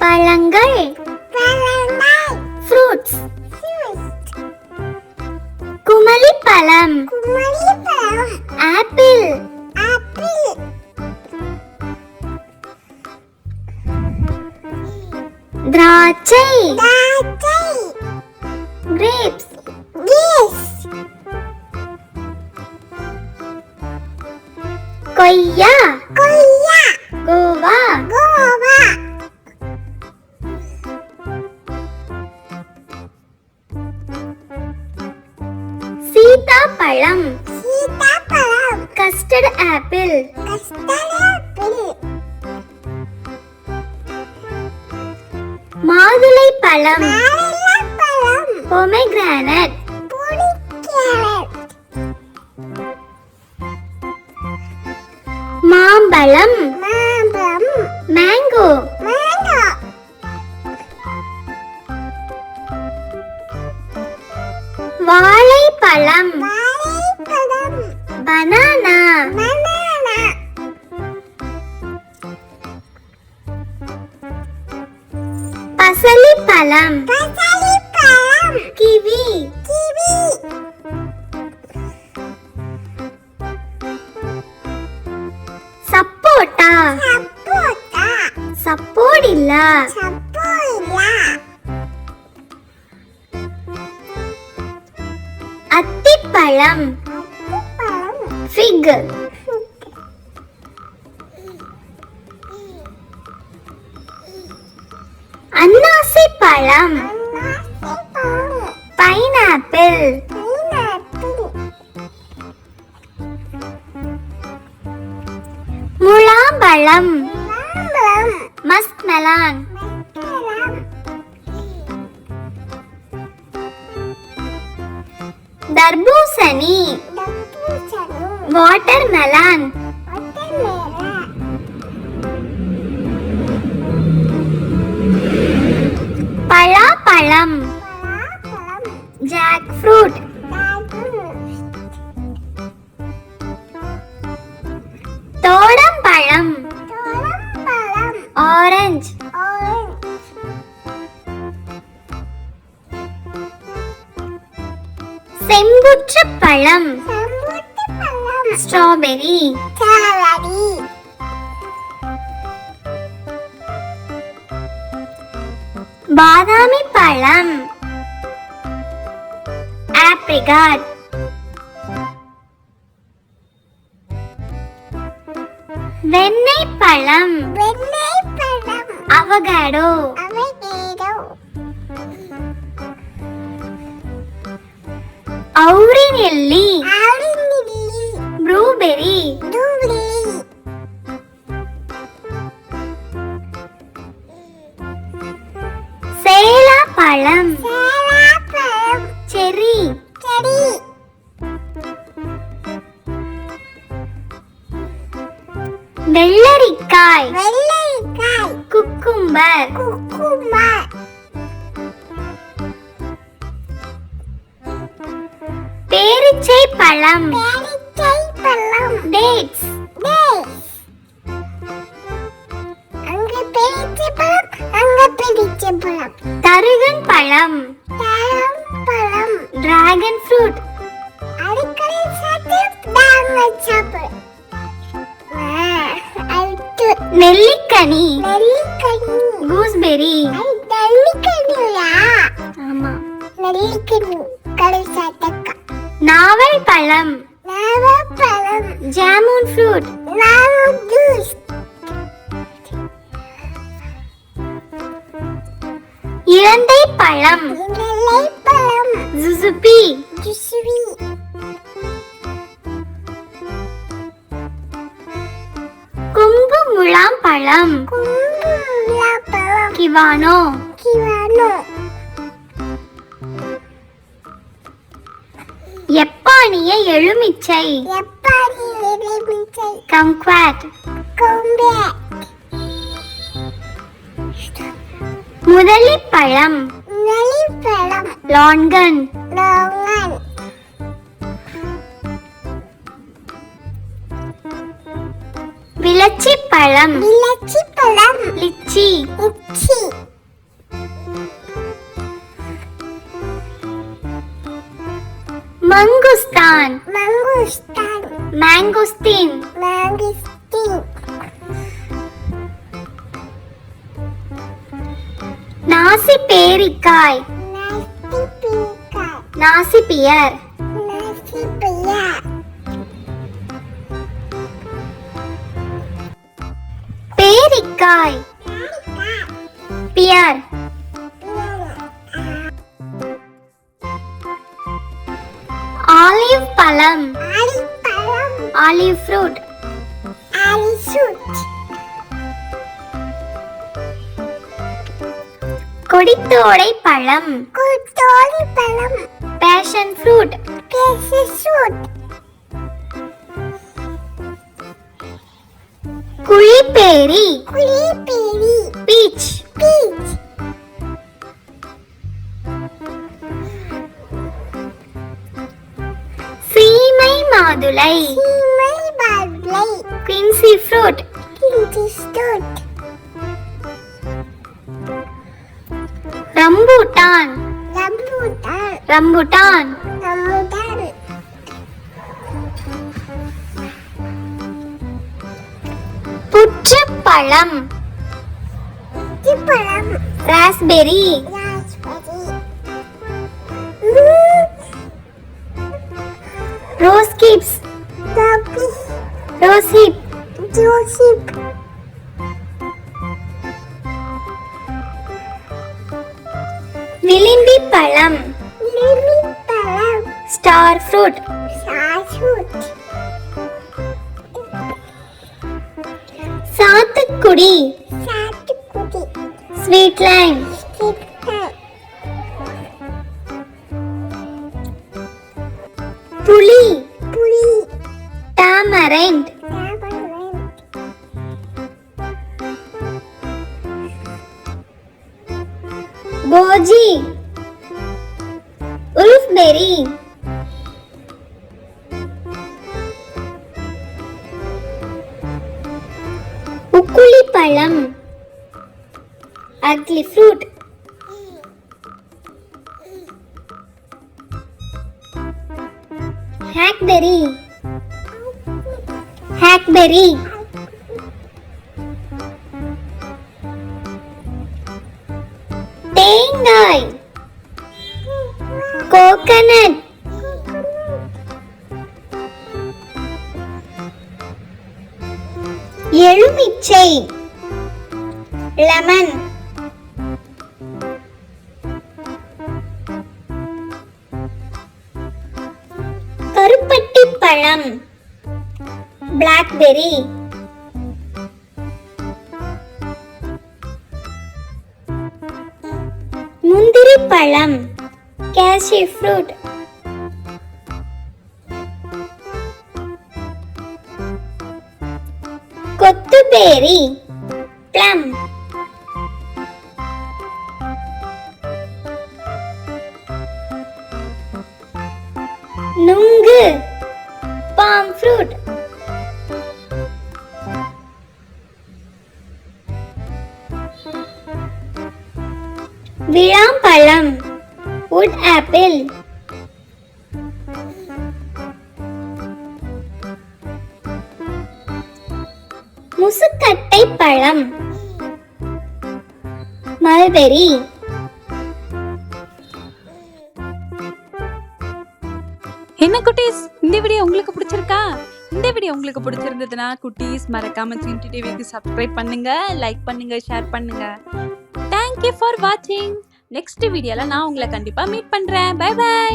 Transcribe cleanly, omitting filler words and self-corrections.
பழங்கள் ஃப்ரூட்ஸ். குமளி பழம் ஆப்பிள். திராட்சை grapes. கொய்யா கோவா. சீதாப்பழம் custard apple. மாதுளை பழம் பொமேகிரானட். மாம்பழம் மேங்கோ. வாழைப்பழம் பனானா. பசலிப்பழம் கிவி. சப்போட்டா சப்போடில்லா. அத்திப்பழம் ஃபிக். அன்னாசி பழம் பைனாப்பிள். முலாம்பழம் மஸ்க்மெலான். தர்பூசணி வாட்டர்மெலான். பலாப்பழம் ஜாக் ஃப்ரூட். தோடம்பழம் ஆரஞ்சு. செம்புற்றப்பழம் ஸ்ட்ராபெரி. பாதாமி பழம் ஆப்ரிகாட். வெண்ணெய் பழம் அவகாடோ. ஔரி நெல்லி ப்ளூபெர்ரி. சேலாப்பழம் செர்ரி. வெள்ளரிக்காய் குக்கும்பர். பேரிச்சை பழம் டேட்ஸ். தருகன் பழம் டிராகன் ஃப்ரூட். நெல்லிக்கனி கூஸ்பெரி. ஆமா நாவல் பழம் ஜாமுன் ஃப்ரூட். இலந்தை பழம் ஜுசுபி. கொம்பு முலாம் பழம் கிவானோ. யப்பானிய எலுமிச்சை கம்க்வாட். முதலிப்பழம் லான்கன். விளச்சி பழம் லிச்சி. மங்குஸ்தான் mangosteen, மேங்கோஸ்தீன் mangosteen, நாசி பேரிக்காய் nasipika, நாசி பியர் nasipia, பேரிக்காய் பியர் ஆலிவ் பழம் alipalam, ஆலிவ் ஃப்ரூட் alisut, கொடித்தோடை பழம் kutolipalam, பேஷன் ஃப்ரூட் kesesut, குழிப்பேரி kulipiri, பீச் peach, சீமை மாதுளை simai badlai, quince fruit kintistot, rambutan rambutan, rambutan rambutan, புற்றுப்பழம் tipalam, raspberry raspberry, rose hips dobi, rose hip josip, விளிம்பி பழம் limipalam, star fruit sasut, சாத்துக்குடி satukudi, sweet lime stickpan, புளி puli, tamarind tamarind, goji உல்ஃபெரி உக்குளி பழம் ugly fruit ஹேக்பெரி ஹேக்பெரி தேங்காய் coconut எலுமிச்சை lemon கருப்பட்டி பழம் பிளாக்பெரி முந்திரி பழம் கேஷ்யூ ஃப்ரூட் கொத்துபேரி ப்ளம் நுங்கு பாம் ஃப்ரூட் விளாம்பழம் வுட் ஆப்பிள் முசுக்கட்டை பழம் மல்பெரி என்ன குட்டீஸ், இந்த வீடியோ உங்களுக்கு பிடிச்சிருக்கா? இந்த வீடியோ உங்களுக்கு பிடிச்சிருந்ததுன்னா குட்டீஸ் மறக்காம சின்டி டிவிக்கு சப்ஸ்கிரைப் பண்ணுங்க, லைக் பண்ணுங்க, ஷேர் பண்ணுங்க. தேங்க்யூ ஃபார் வாட்சிங். நெக்ஸ்ட் வீடியோல நான் உங்களை கண்டிப்பா மீட் பண்றேன். Bye by.